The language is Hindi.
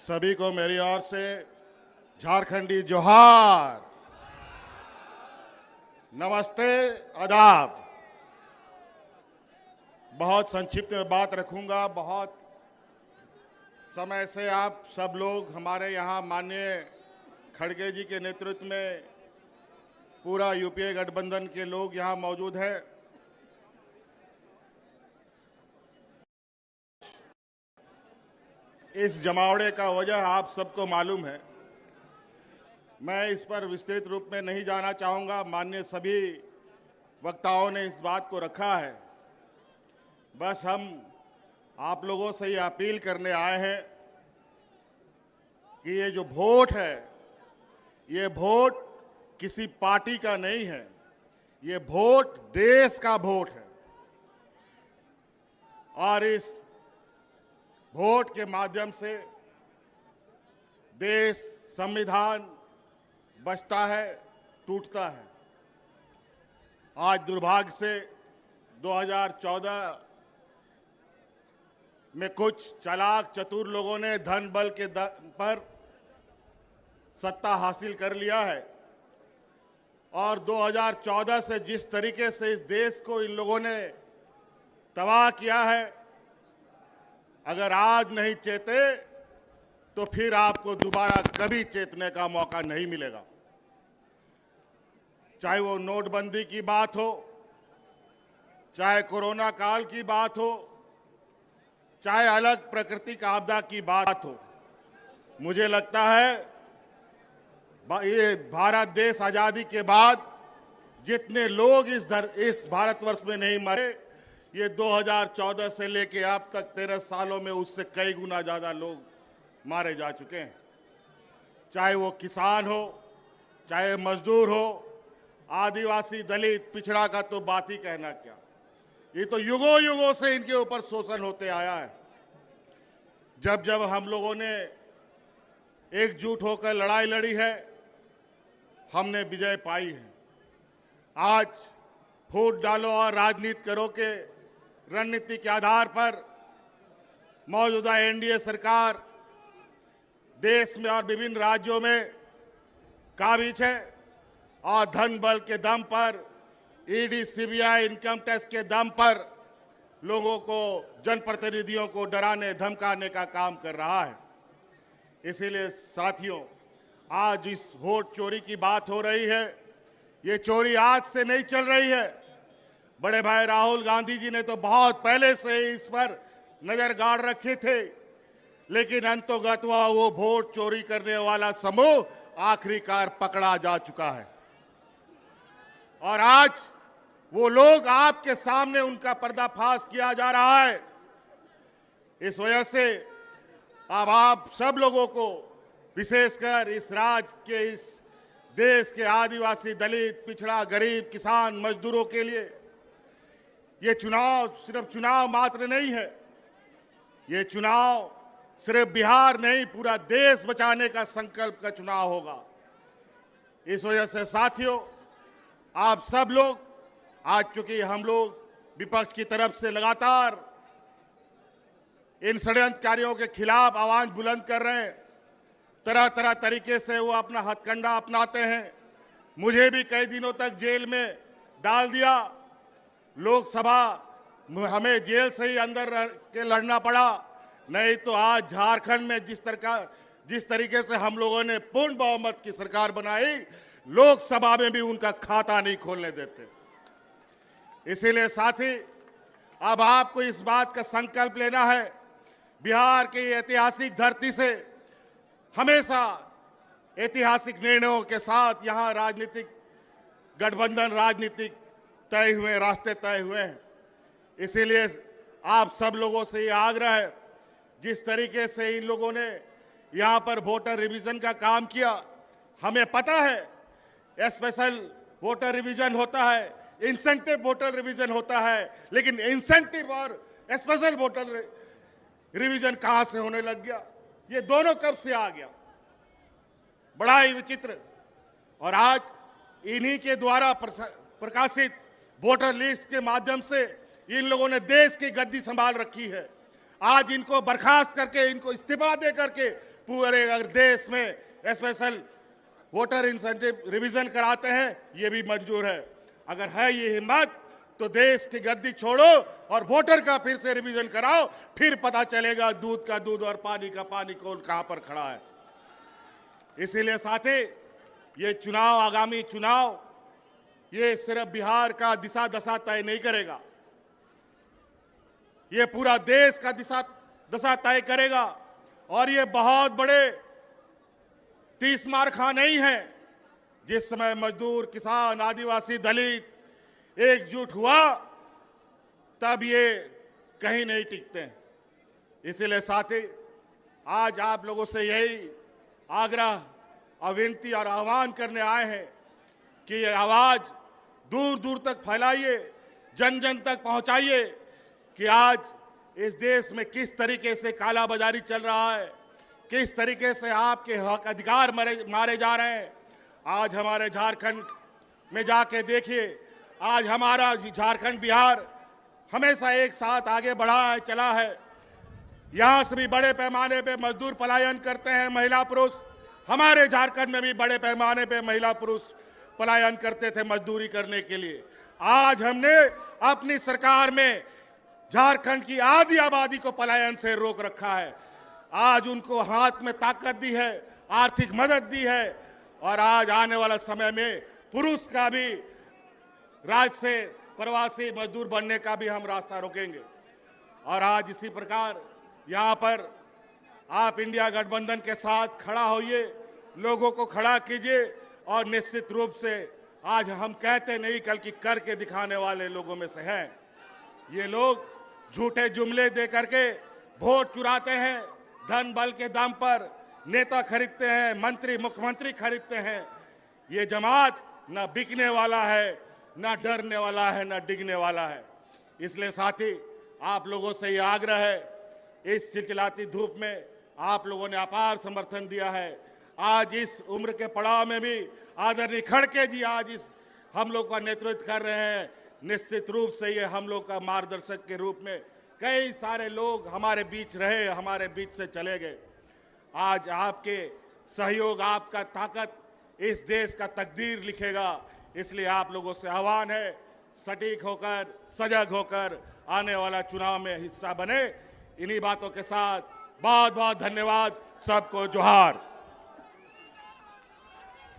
सभी को मेरी ओर से झारखंडी जोहार, नमस्ते, आदाब। बहुत संक्षिप्त में बात रखूंगा। बहुत समय से आप सब लोग हमारे यहाँ माननीय खड़गे जी के नेतृत्व में पूरा यूपीए गठबंधन के लोग यहाँ मौजूद हैं। इस जमावड़े का वजह आप सबको मालूम है। मैं इस पर विस्तृत रूप में नहीं जाना चाहूँगा। माननीय सभी वक्ताओं ने इस बात को रखा है। बस हम आप लोगों से ये अपील करने आए हैं कि ये जो वोट है, ये वोट किसी पार्टी का नहीं है, ये वोट देश का वोट है। और इस वोट के माध्यम से देश, संविधान बचता है, टूटता है। आज दुर्भाग्य से 2014 में कुछ चालाक चतुर लोगों ने धन बल के दम पर सत्ता हासिल कर लिया है। और 2014 से जिस तरीके से इस देश को इन लोगों ने तबाह किया है, अगर आज नहीं चेते तो फिर आपको दोबारा कभी चेतने का मौका नहीं मिलेगा। चाहे वो नोटबंदी की बात हो, चाहे कोरोना काल की बात हो, चाहे अलग प्राकृतिक आपदा की बात हो। मुझे लगता है ये भारत देश आजादी के बाद जितने लोग इस भारतवर्ष में नहीं मरे, ये 2014 से लेके अब तक 13 सालों में उससे कई गुना ज्यादा लोग मारे जा चुके हैं। चाहे वो किसान हो, चाहे मजदूर हो, आदिवासी, दलित, पिछड़ा का तो बात ही कहना क्या। ये तो युगों युगों से इनके ऊपर शोषण होते आया है। जब जब हम लोगों ने एकजुट होकर लड़ाई लड़ी है, हमने विजय पाई है। आज फूट डालो और राजनीति करो के रणनीति के आधार पर मौजूदा एनडीए सरकार देश में और विभिन्न राज्यों में काबिज है और धन बल के दम पर, ईडी, सीबीआई, इनकम टैक्स के दम पर लोगों को, जनप्रतिनिधियों को डराने धमकाने का काम कर रहा है। इसीलिए साथियों, आज इस वोट चोरी की बात हो रही है। ये चोरी आज से नहीं चल रही है। बड़े भाई राहुल गांधी जी ने तो बहुत पहले से इस पर नजर गाड़ रखे थे, लेकिन अंतोगत्वा वो वोट चोरी करने वाला समूह आखिरकार पकड़ा जा चुका है। और आज वो लोग आपके सामने, उनका पर्दाफाश किया जा रहा है। इस वजह से अब आप सब लोगों को, विशेषकर इस राज्य के, इस देश के आदिवासी, दलित, पिछड़ा, गरीब, किसान, मजदूरों के लिए ये चुनाव सिर्फ चुनाव मात्र नहीं है। ये चुनाव सिर्फ बिहार नहीं, पूरा देश बचाने का संकल्प का चुनाव होगा। इस वजह से साथियों, आप सब लोग, आज चूंकि हम लोग विपक्ष की तरफ से लगातार इन षड्यंत्रकारियों के खिलाफ आवाज बुलंद कर रहे हैं, तरह तरह तरीके से वो अपना हथकंडा अपनाते हैं। मुझे भी कई दिनों तक जेल में डाल दिया। लोकसभा हमें जेल से ही अंदर रह के लड़ना पड़ा। नहीं तो आज झारखंड में जिस तरीके से हम लोगों ने पूर्ण बहुमत की सरकार बनाई, लोकसभा में भी उनका खाता नहीं खोलने देते। इसीलिए साथी, अब आपको इस बात का संकल्प लेना है, बिहार की ऐतिहासिक धरती से हमेशा ऐतिहासिक निर्णयों के साथ यहाँ राजनीतिक गठबंधन, राजनीतिक तय हुए, रास्ते तय हुए हैं। इसीलिए आप सब लोगों से ये आग्रह है, जिस तरीके से इन लोगों ने यहाँ पर वोटर रिवीजन का काम किया, हमें पता है स्पेशल वोटर रिवीजन होता है, इंसेंटिव वोटर रिवीजन होता है, लेकिन इंसेंटिव और स्पेशल वोटर रिवीजन कहां से होने लग गया? ये दोनों कब से आ गया? बड़ा ही विचित्र। और आज इन्हीं के द्वारा प्रकाशित वोटर लिस्ट के माध्यम से इन लोगों ने देश की गद्दी संभाल रखी है। आज इनको बर्खास्त करके, इनको इस्तीफा दे करके पूरे अगर देश में स्पेशल वोटर इंसेंटिव रिवीजन कराते हैं, ये भी मंजूर है। अगर है ये हिम्मत तो देश की गद्दी छोड़ो और वोटर का फिर से रिवीजन कराओ, फिर पता चलेगा दूध का दूध और पानी का पानी कौन कहां पर खड़ा है। इसीलिए साथी, ये चुनाव, आगामी चुनाव, ये सिर्फ बिहार का दिशा दशा तय नहीं करेगा, ये पूरा देश का दिशा दशा तय करेगा। और ये बहुत बड़े 30 मारखा नहीं है। जिस समय मजदूर, किसान, आदिवासी, दलित एकजुट हुआ, तब ये कहीं नहीं टिकते हैं। इसीलिए साथी, आज आप लोगों से यही आग्रह और विनती और आह्वान करने आए हैं कि ये आवाज दूर दूर तक फैलाइए, जन जन तक पहुंचाइए कि आज इस देश में किस तरीके से कालाबाजारी चल रहा है, किस तरीके से आपके हक अधिकार मारे जा रहे हैं। आज हमारे झारखंड में जाके देखिए, आज हमारा झारखंड, बिहार हमेशा एक साथ आगे बढ़ा है, चला है। यहां से भी बड़े पैमाने पे मजदूर पलायन करते हैं, महिला पुरुष। हमारे झारखंड में भी बड़े पैमाने पे महिला पुरुष पलायन करते थे मजदूरी करने के लिए। आज हमने अपनी सरकार में झारखंड की आधी आबादी को पलायन से रोक रखा है। आज उनको हाथ में ताकत दी है, आर्थिक मदद दी है, और आज आने वाला समय में पुरुष का भी राज्य से प्रवासी मजदूर बनने का भी हम रास्ता रोकेंगे। और आज इसी प्रकार यहाँ पर आप इंडिया गठबंधन के साथ खड़ा होइए, लोगों को खड़ा कीजिए, और निश्चित रूप से आज हम कहते नहीं, बल्कि करके दिखाने वाले लोगों में से हैं। ये लोग झूठे जुमले दे करके वोट चुराते हैं, धन बल के दम पर नेता खरीदते हैं, मंत्री मुख्यमंत्री खरीदते हैं। ये जमात न बिकने वाला है, न डरने वाला है, न डिगने वाला है। इसलिए साथी, आप लोगों से ये आग्रह है, इस चिलचिलाती धूप में आप लोगों ने अपार समर्थन दिया है। आज इस उम्र के पड़ाव में भी आदरणीय खड़गे जी आज इस हम लोग का नेतृत्व कर रहे हैं। निश्चित रूप से ये हम लोग का मार्गदर्शक के रूप में कई सारे लोग हमारे बीच रहे, हमारे बीच से चले गए। आज आपके सहयोग, आपका ताकत इस देश का तकदीर लिखेगा। इसलिए आप लोगों से आह्वान है, सटीक होकर, सजग होकर आने वाला चुनाव में हिस्सा बने। इन्हीं बातों के साथ बहुत बहुत धन्यवाद। सबको जोहार।